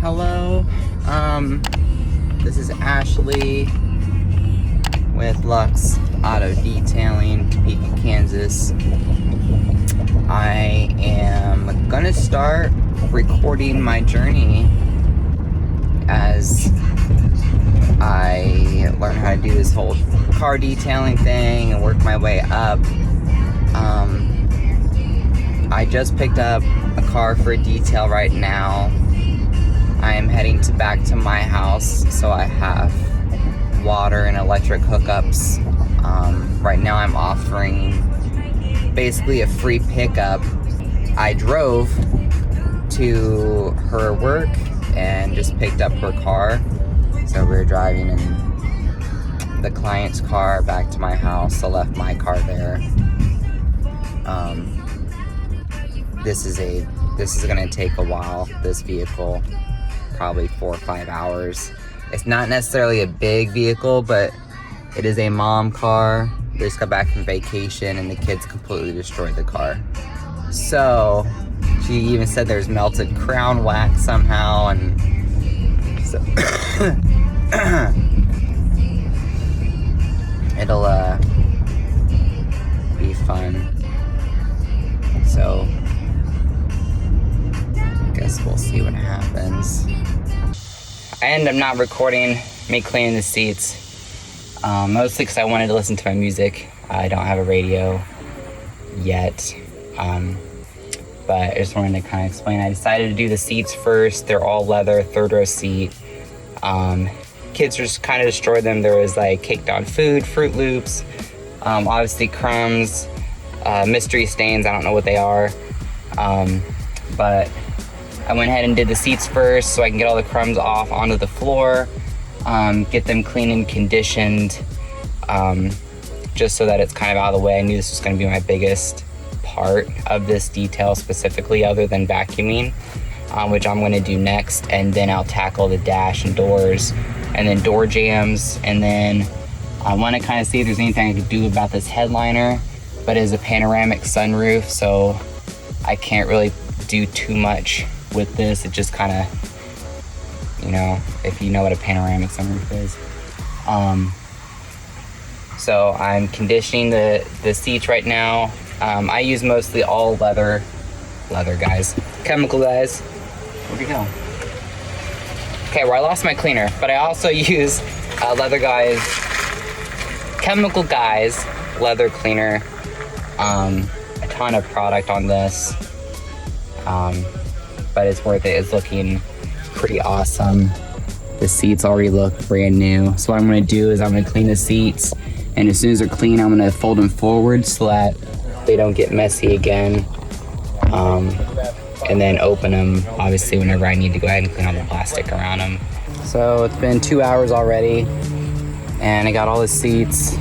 Hello, this is Ashley with Lux Auto Detailing, Topeka, Kansas. I am gonna start recording my journey as I learn how to do this whole car detailing thing and work my way up. I just picked up a car for a detail right now. I am heading back to my house, so I have water and electric hookups. Right now I'm offering basically a free pickup. I drove to her work and just picked up her car. So we're driving in the client's car back to my house. I left my car there. This is gonna take a while, this vehicle, probably 4 or 5 hours. It's not necessarily a big vehicle, but it is a mom car. They just got back from vacation and the kids completely destroyed the car. So she even said there's melted crown wax somehow, and so it'll be fun. So guess we'll see what happens. I ended up not recording me cleaning the seats, mostly because I wanted to listen to my music. I don't have a radio yet, but I just wanted to kind of explain. I decided to do the seats first. They're all leather, third row seat. Kids just kind of destroyed them. There was like caked on food, Fruit Loops, obviously crumbs, mystery stains. I don't know what they are, but I went ahead and did the seats first so I can get all the crumbs off onto the floor, get them clean and conditioned, just so that it's kind of out of the way. I knew this was going to be my biggest part of this detail specifically, other than vacuuming, which I'm going to do next, and then I'll tackle the dash and doors, and then door jambs, and then I want to kind of see if there's anything I could do about this headliner, but it's a panoramic sunroof, so I can't really do too much with this. It just kind of, you know, if you know what a panoramic sunroof is. So I'm conditioning the seats right now. I use mostly all leather guys, chemical guys. Where'd you go? Okay, well, I lost my cleaner, but I also use leather guys, chemical guys, leather cleaner. A ton of product on this. But it's worth it. It's looking pretty awesome. The seats already look brand new. So what I'm gonna do is I'm gonna clean the seats, and as soon as they're clean, I'm gonna fold them forward so that they don't get messy again. And then open them, obviously, whenever I need to go ahead and clean all the plastic around them. So it's been 2 hours already, and I got all the seats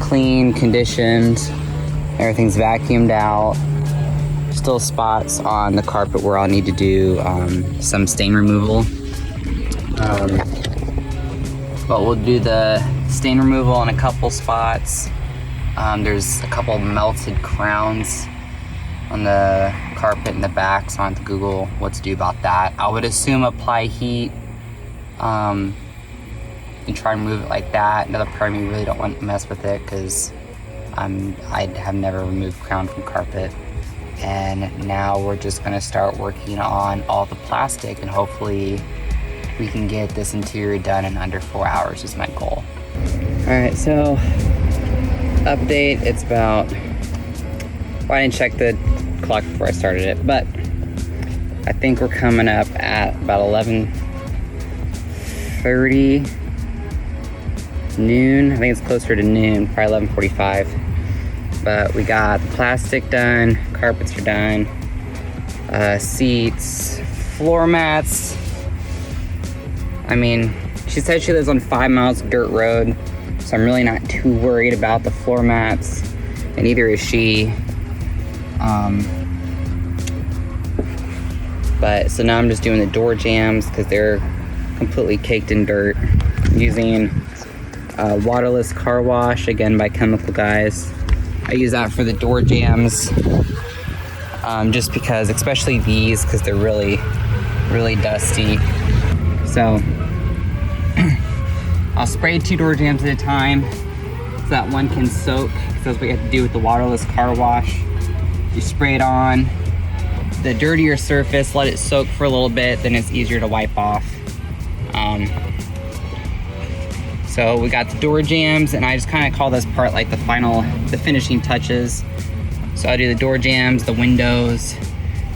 clean, conditioned, everything's vacuumed out. Still spots on the carpet where I'll need to do some stain removal. But we'll do the stain removal in a couple spots. There's a couple melted crowns on the carpet in the back, so I have to Google what to do about that. I would assume apply heat and try and move it like that. Another part of me really don't want to mess with it because I have never removed crown from carpet. And now we're just gonna start working on all the plastic, and hopefully we can get this interior done in under 4 hours is my goal. All right, so update, it's about, well, I didn't check the clock before I started it, but I think we're coming up at about 11:30, noon. I think it's closer to noon, probably 11:45. But we got the plastic done, carpets are done, seats, floor mats. I mean, she said she lives on 5 miles of dirt road, so I'm really not too worried about the floor mats, and neither is she. But so now I'm just doing the door jambs because they're completely caked in dirt. I'm using waterless car wash, again by Chemical Guys. I use that for the door jambs, just because, especially these, because they're really really dusty. So I'll spray 2 door jambs at a time so that one can soak. That's what you have to do with the waterless car wash. You spray it on the dirtier surface, let it soak for a little bit, then it's easier to wipe off. So we got the door jambs, and I just kind of call this part like the finishing touches. So I do the door jambs, the windows,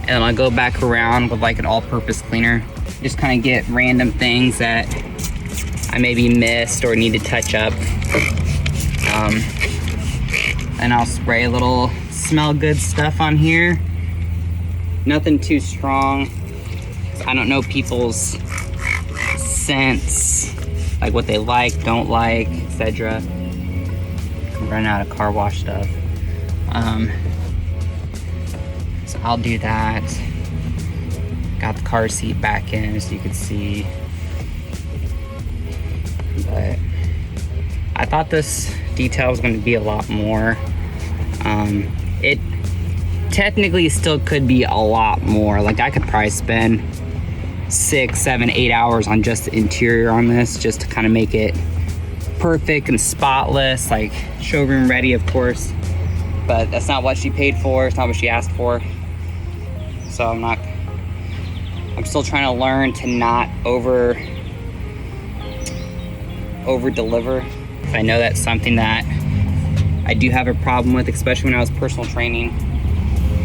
and then I'll go back around with like an all-purpose cleaner. Just kind of get random things that I maybe missed or need to touch up. And I'll spray a little smell good stuff on here. Nothing too strong. I don't know people's scents, like what they like, don't like, etc. I'm running out of car wash stuff. So I'll do that. Got the car seat back in so you can see. But I thought this detail was going to be a lot more. It technically still could be a lot more. Like I could probably spend 6, 7, 8 hours on just the interior on this, just to kind of make it perfect and spotless, like showroom ready, of course. But that's not what she paid for. It's not what she asked for. So I'm still trying to learn to not over deliver. I know that's something that I do have a problem with, especially when I was personal training.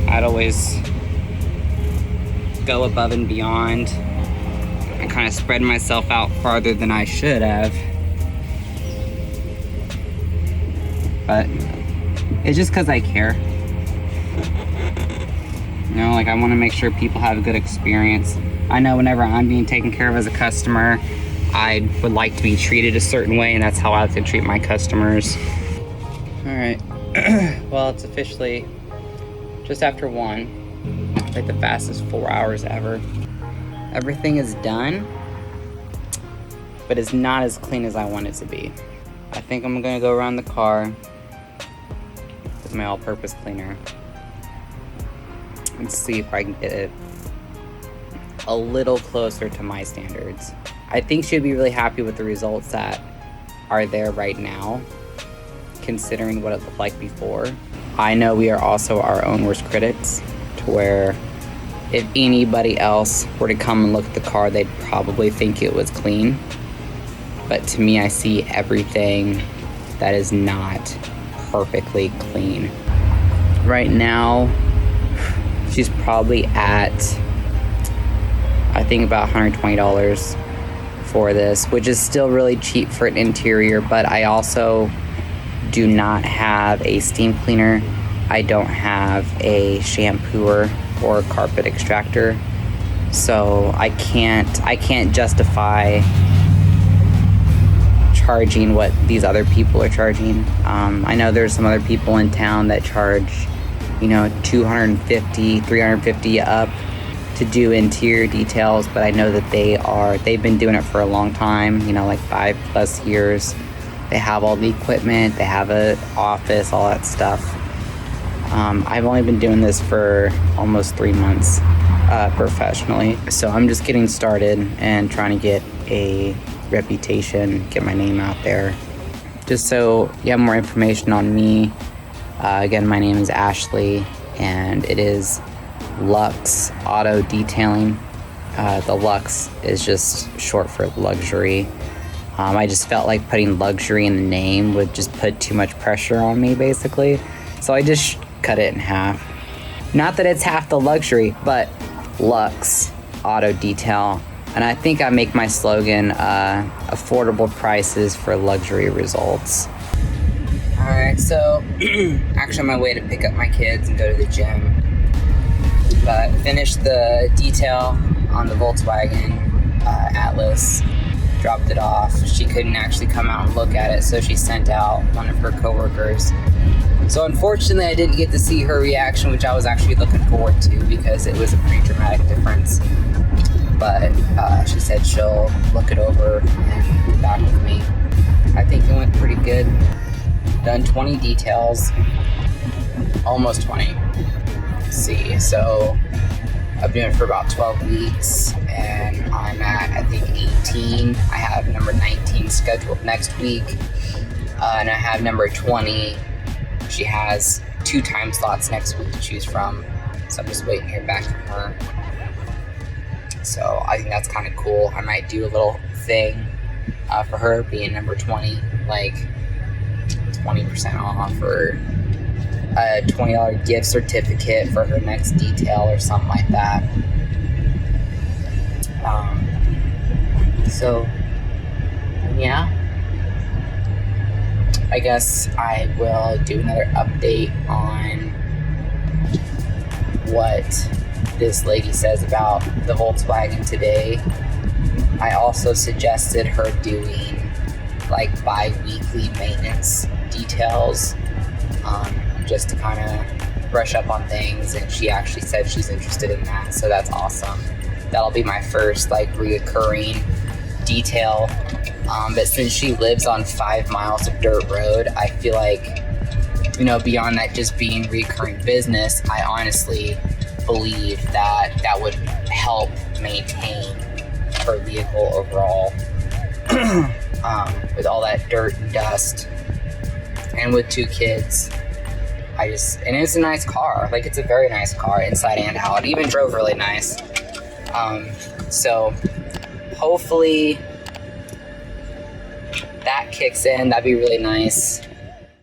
I'd always go above and beyond and kind of spread myself out farther than I should have. But it's just because I care. You know, like I want to make sure people have a good experience. I know whenever I'm being taken care of as a customer, I would like to be treated a certain way, and that's how I like to treat my customers. All right, well, it's officially just after 1. It's like the fastest 4 hours ever. Everything is done, but it's not as clean as I want it to be. I think I'm gonna go around the car with my all-purpose cleaner and see if I can get it a little closer to my standards. I think she'll be really happy with the results that are there right now, considering what it looked like before. I know we are also our own worst critics, to where if anybody else were to come and look at the car, they'd probably think it was clean. But to me, I see everything that is not perfectly clean. Right now, she's probably at, I think, about $120 for this, which is still really cheap for an interior, but I also do not have a steam cleaner. I don't have a shampooer or a carpet extractor, so I can't justify charging what these other people are charging. I know there's some other people in town that charge, you know, $250, $350 up to do interior details, but I know that they've been doing it for a long time, you know, like 5+ years. They have all the equipment, they have an office, all that stuff. I've only been doing this for almost 3 months professionally. So I'm just getting started and trying to get a reputation, get my name out there. Just so you have more information on me, again, my name is Ashley, and it is Lux Auto Detailing. The Lux is just short for luxury. I just felt like putting luxury in the name would just put too much pressure on me, basically. So I just cut it in half. Not that it's half the luxury, but Lux Auto Detail. And I think I make my slogan, affordable prices for luxury results. Alright, so actually on my way to pick up my kids and go to the gym. But finished the detail on the Volkswagen Atlas. Dropped it off. She couldn't actually come out and look at it, so she sent out one of her coworkers. So unfortunately, I didn't get to see her reaction, which I was actually looking forward to because it was a pretty dramatic difference. But she said she'll look it over and get back with me. I think it went pretty good. Done 20 details, almost 20. Let's see, so I've been doing it for about 12 weeks, and I'm at, I think, 18. I have number 19 scheduled next week, and I have number 20. She has 2 time slots next week to choose from, so I'm just waiting to hear back from her. So I think that's kind of cool. I might do a little thing for her being number 20, like 20% off, or a $20 gift certificate for her next detail or something like that. So yeah, I guess I will do another update on what this lady says about the Volkswagen today. I also suggested her doing like bi-weekly maintenance details, just to kind of brush up on things, and she actually said she's interested in that, so that's awesome. That'll be my first like reoccurring detail, but since she lives on 5 miles of dirt road, I feel like, you know, beyond that just being recurring business, I honestly believe that that would help maintain her vehicle overall. With all that dirt and dust, and with 2 kids, and it's a nice car. Like, it's a very nice car inside and out. It even drove really nice. So hopefully that kicks in. That'd be really nice.